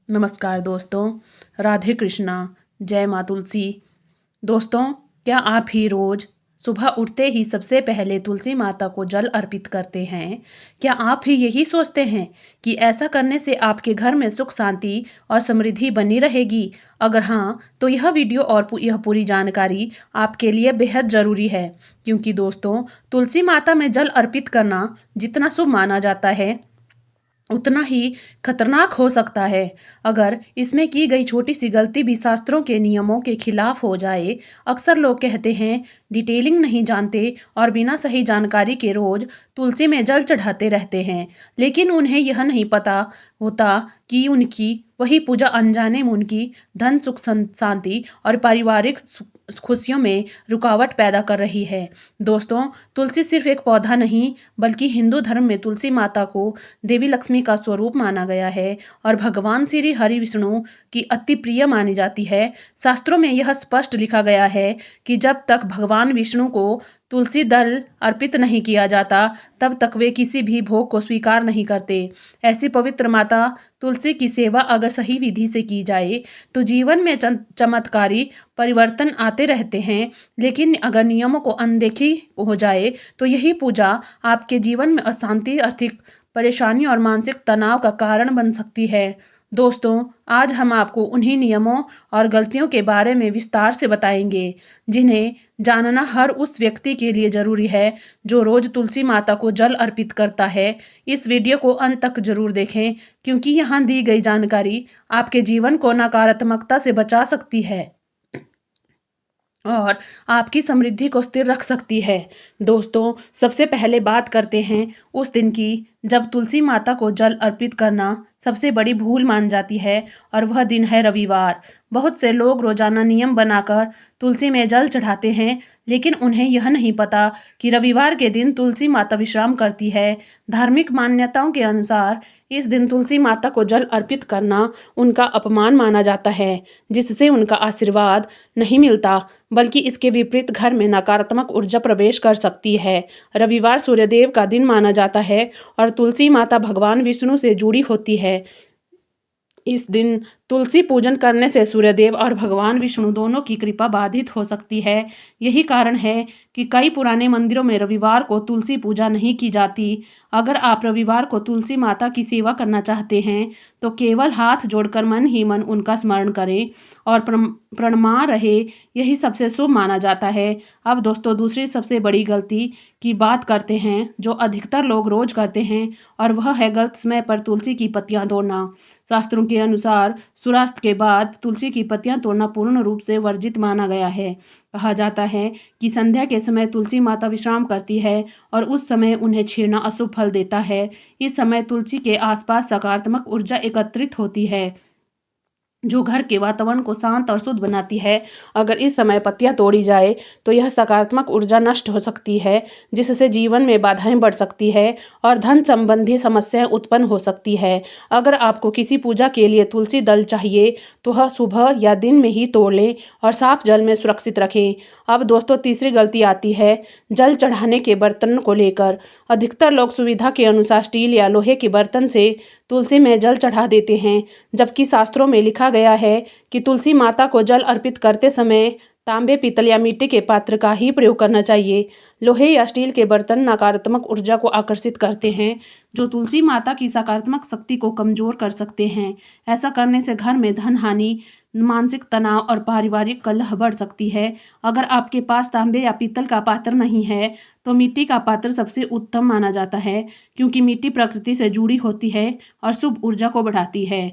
नमस्कार दोस्तों, राधे कृष्णा, जय माँ तुलसी। दोस्तों, क्या आप ही रोज़ सुबह उठते ही सबसे पहले तुलसी माता को जल अर्पित करते हैं? क्या आप ही यही सोचते हैं कि ऐसा करने से आपके घर में सुख शांति और समृद्धि बनी रहेगी? अगर हाँ, तो यह वीडियो और यह पूरी जानकारी आपके लिए बेहद ज़रूरी है, क्योंकि दोस्तों, तुलसी माता में जल अर्पित करना जितना शुभ माना जाता है, उतना ही खतरनाक हो सकता है। अगर इसमें की गई छोटी सी गलती भी शास्त्रों के नियमों के खिलाफ हो जाए। अक्सर लोग कहते हैं, डिटेलिंग नहीं जानते और बिना सही जानकारी के रोज तुलसी में जल चढ़ाते रहते हैं, लेकिन उन्हें यह नहीं पता होता कि उनकी वही पूजा अनजाने में उनकी धन सुख शांति और पारिवारिक खुशियों में रुकावट पैदा कर रही है। दोस्तों, तुलसी सिर्फ एक पौधा नहीं, बल्कि हिंदू धर्म में तुलसी माता को देवी लक्ष्मी का स्वरूप माना गया है और भगवान श्री हरि विष्णु की अति प्रिय मानी जाती है। शास्त्रों में यह स्पष्ट लिखा गया है कि जब तक भगवान विष्णु को तुलसी दल अर्पित नहीं किया जाता, तब तक वे किसी भी भोग को स्वीकार नहीं करते। ऐसी पवित्र माता तुलसी की सेवा अगर सही विधि से की जाए तो जीवन में चमत्कारी परिवर्तन आते रहते हैं, लेकिन अगर नियमों को अनदेखी हो जाए तो यही पूजा आपके जीवन में अशांति, आर्थिक परेशानी और मानसिक तनाव का कारण बन सकती है। दोस्तों, आज हम आपको उन्हीं नियमों और गलतियों के बारे में विस्तार से बताएंगे, जिन्हें जानना हर उस व्यक्ति के लिए ज़रूरी है जो रोज़ तुलसी माता को जल अर्पित करता है। इस वीडियो को अंत तक ज़रूर देखें, क्योंकि यहाँ दी गई जानकारी आपके जीवन को नकारात्मकता से बचा सकती है और आपकी समृद्धि को स्थिर रख सकती है। दोस्तों, सबसे पहले बात करते हैं उस दिन की जब तुलसी माता को जल अर्पित करना सबसे बड़ी भूल मान जाती है, और वह दिन है रविवार। बहुत से लोग रोजाना नियम बनाकर तुलसी में जल चढ़ाते हैं, लेकिन उन्हें यह नहीं पता कि रविवार के दिन तुलसी माता विश्राम करती है। धार्मिक मान्यताओं के अनुसार इस दिन तुलसी माता को जल अर्पित करना उनका अपमान माना जाता है, जिससे उनका आशीर्वाद नहीं मिलता, बल्कि इसके विपरीत घर में नकारात्मक ऊर्जा प्रवेश कर सकती है। रविवार सूर्यदेव का दिन माना जाता है और तुलसी माता भगवान विष्णु से जुड़ी होती है। इस दिन तुलसी पूजन करने से सूर्यदेव और भगवान विष्णु दोनों की कृपा बाधित हो सकती है। यही कारण है कि कई पुराने मंदिरों में रविवार को तुलसी पूजा नहीं की जाती। अगर आप रविवार को तुलसी माता की सेवा करना चाहते हैं तो केवल हाथ जोड़कर मन ही मन उनका स्मरण करें और प्रणमा रहे, यही सबसे शुभ माना जाता है। अब दोस्तों, दूसरी सबसे बड़ी गलती की बात करते हैं जो अधिकतर लोग रोज करते हैं, और वह है गलत समय पर तुलसी की पत्तियां तोड़ना। शास्त्रों के अनुसार सूर्यास्त के बाद तुलसी की पत्तियां तोड़ना पूर्ण रूप से वर्जित माना गया है। कहा जाता है कि संध्या के समय तुलसी माता विश्राम करती है और उस समय उन्हें छेड़ना अशुभ फल देता है। इस समय तुलसी के आसपास सकारात्मक ऊर्जा एकत्रित होती है, जो घर के वातावरण को शांत और शुद्ध बनाती है। अगर इस समय पत्तियां तोड़ी जाए तो यह सकारात्मक ऊर्जा नष्ट हो सकती है, जिससे जीवन में बाधाएं बढ़ सकती है और धन संबंधी समस्याएं उत्पन्न हो सकती है। अगर आपको किसी पूजा के लिए तुलसी दल चाहिए तो वह सुबह या दिन में ही तोड़ लें और साफ जल में सुरक्षित रखें। अब दोस्तों, तीसरी गलती आती है जल चढ़ाने के बर्तन को लेकर। अधिकतर लोग सुविधा के अनुसार स्टील या लोहे के बर्तन से तुलसी में जल चढ़ा देते हैं, जबकि शास्त्रों में लिखा गया है कि तुलसी माता को जल अर्पित करते समय तांबे, पीतल या मिट्टी के पात्र का ही प्रयोग करना चाहिए। लोहे या स्टील के बर्तन नकारात्मक ऊर्जा को आकर्षित करते हैं, जो तुलसी माता की सकारात्मक शक्ति को कमजोर कर सकते हैं। ऐसा करने से घर में धन हानि, मानसिक तनाव और पारिवारिक कलह बढ़ सकती है। अगर आपके पास तांबे या पीतल का पात्र नहीं है तो मिट्टी का पात्र सबसे उत्तम माना जाता है, क्योंकि मिट्टी प्रकृति से जुड़ी होती है और शुभ ऊर्जा को बढ़ाती है।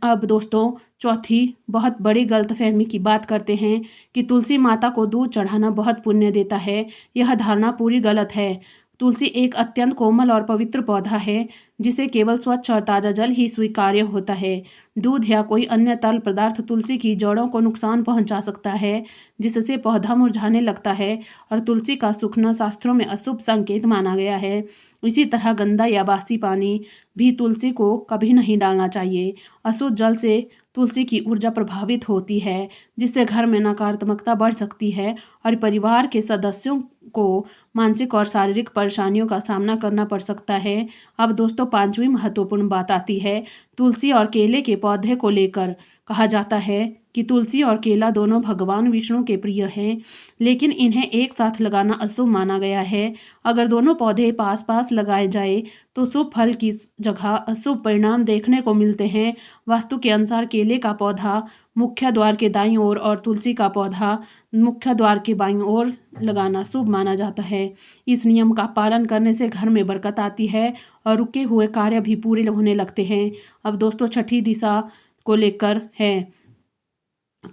अब दोस्तों, चौथी बहुत बड़ी गलतफहमी की बात करते हैं कि तुलसी माता को दूध चढ़ाना बहुत पुण्य देता है। यह धारणा पूरी गलत है। तुलसी एक अत्यंत कोमल और पवित्र पौधा है, जिसे केवल स्वच्छ और ताज़ा जल ही स्वीकार्य होता है। दूध या कोई अन्य तरल पदार्थ तुलसी की जड़ों को नुकसान पहुंचा सकता है, जिससे पौधा मुरझाने लगता है और तुलसी का सूखना शास्त्रों में अशुभ संकेत माना गया है। इसी तरह गंदा या बासी पानी भी तुलसी को कभी नहीं डालना चाहिए। अशुद्ध जल से तुलसी की ऊर्जा प्रभावित होती है, जिससे घर में नकारात्मकता बढ़ सकती है और परिवार के सदस्यों को मानसिक और शारीरिक परेशानियों का सामना करना पड़ सकता है। अब दोस्तों 5वीं महत्वपूर्ण बात आती है तुलसी और केले के पौधे को लेकर। कहा जाता है कि तुलसी और केला दोनों भगवान विष्णु के प्रिय हैं, लेकिन इन्हें एक साथ लगाना अशुभ माना गया है। अगर दोनों पौधे पास पास लगाए जाए तो शुभ फल की जगह अशुभ परिणाम देखने को मिलते हैं। वास्तु के अनुसार केले का पौधा मुख्य द्वार के दाईं ओर और तुलसी का पौधा मुख्य द्वार के बाईं ओर लगाना शुभ माना जाता है। इस नियम का पालन करने से घर में बरकत आती है और रुके हुए कार्य भी पूरे होने लगते हैं। अब दोस्तों छठी दिशा को लेकर है।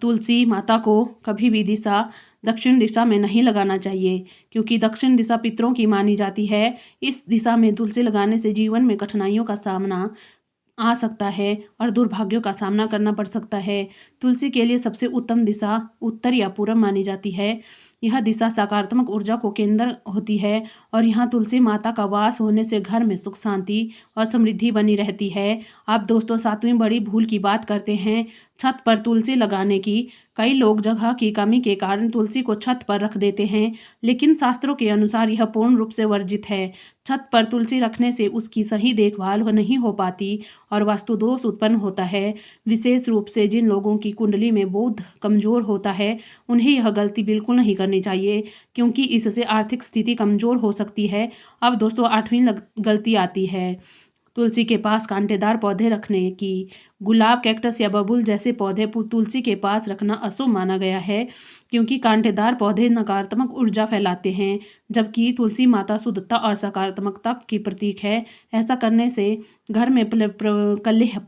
तुलसी माता को कभी भी दक्षिण दिशा में नहीं लगाना चाहिए, क्योंकि दक्षिण दिशा पितरों की मानी जाती है। इस दिशा में तुलसी लगाने से जीवन में कठिनाइयों का सामना आ सकता है और दुर्भाग्यों का सामना करना पड़ सकता है। तुलसी के लिए सबसे उत्तम दिशा उत्तर या पूरब मानी जाती है। यह दिशा सकारात्मक ऊर्जा को केंद्र होती है और यहाँ तुलसी माता का वास होने से घर में सुख शांति और समृद्धि बनी रहती है। अब दोस्तों 7वीं बड़ी भूल की बात करते हैं, छत पर तुलसी लगाने की। कई लोग जगह की कमी के कारण तुलसी को छत पर रख देते हैं, लेकिन शास्त्रों के अनुसार यह पूर्ण रूप से वर्जित है। छत पर तुलसी रखने से उसकी सही देखभाल नहीं हो पाती और वास्तु दोष उत्पन्न होता है। विशेष रूप से जिन लोगों की कुंडली में बुध कमजोर होता है, उन्हें यह गलती बिल्कुल नहीं करनी चाहिए, क्योंकि इससे आर्थिक स्थिति कमजोर हो सकती है। अब दोस्तों 8वीं गलती आती है तुलसी के पास कांटेदार पौधे रखने की। गुलाब, कैक्टस या बबूल जैसे पौधे तुलसी के पास रखना अशुभ माना गया है, क्योंकि कांटेदार पौधे नकारात्मक ऊर्जा फैलाते हैं, जबकि तुलसी माता शुद्धता और सकारात्मकता की प्रतीक है। ऐसा करने से घर में कलह,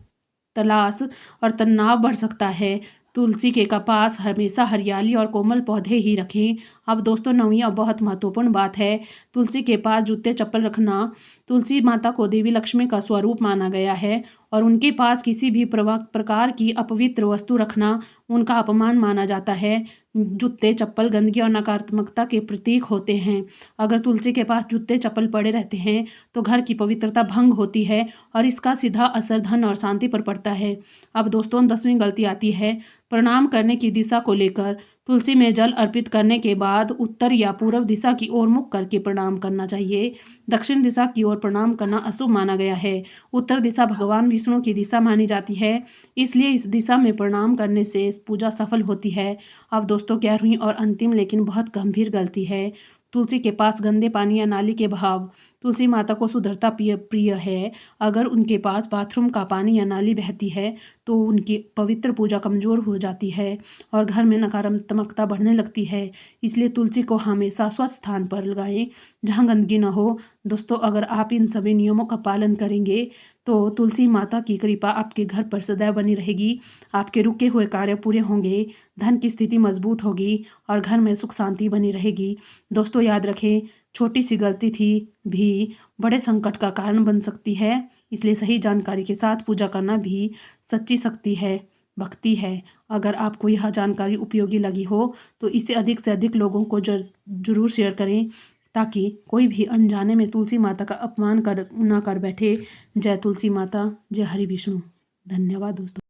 तलाश और तनाव बढ़ सकता है। तुलसी के पास हमेशा हरियाली और कोमल पौधे ही रखें। अब दोस्तों 9वीं और बहुत महत्वपूर्ण बात है तुलसी के पास जूते चप्पल रखना। तुलसी माता को देवी लक्ष्मी का स्वरूप माना गया है और उनके पास किसी भी प्रकार की अपवित्र वस्तु रखना उनका अपमान माना जाता है। जूते चप्पल गंदगी और नकारात्मकता के प्रतीक होते हैं। अगर तुलसी के पास जूते चप्पल पड़े रहते हैं तो घर की पवित्रता भंग होती है और इसका सीधा असर धन और शांति पर पड़ता है। अब दोस्तों 10वीं गलती आती है प्रणाम करने की दिशा को लेकर। तुलसी में जल अर्पित करने के बाद उत्तर या पूर्व दिशा की ओर मुख करके प्रणाम करना चाहिए। दक्षिण दिशा की ओर प्रणाम करना अशुभ माना गया है। उत्तर दिशा भगवान विष्णु की दिशा मानी जाती है, इसलिए इस दिशा में प्रणाम करने से पूजा सफल होती है। अब दोस्तों 11वीं और अंतिम लेकिन बहुत गंभीर गलती है तुलसी के पास गंदे पानी या नाली के बहाव। तुलसी माता को शुद्धता प्रिय है। अगर उनके पास बाथरूम का पानी या नाली बहती है तो उनकी पवित्र पूजा कमजोर हो जाती है और घर में नकारात्मकता बढ़ने लगती है। इसलिए तुलसी को हमेशा स्वच्छ स्थान पर लगाएं जहां गंदगी न हो। दोस्तों अगर आप इन सभी नियमों का पालन करेंगे तो तुलसी माता की कृपा आपके घर पर सदैव बनी रहेगी। आपके रुके हुए कार्य पूरे होंगे, धन की स्थिति मजबूत होगी और घर में सुख शांति बनी रहेगी। दोस्तों याद रखें, छोटी सी गलती थी भी बड़े संकट का कारण बन सकती है, इसलिए सही जानकारी के साथ पूजा करना भी सच्ची शक्ति है, भक्ति है। अगर आपको यह जानकारी उपयोगी लगी हो तो इसे अधिक से अधिक लोगों को जरूर शेयर करें, ताकि कोई भी अनजाने में तुलसी माता का अपमान ना कर बैठे। जय तुलसी माता, जय हरि विष्णु। धन्यवाद दोस्तों।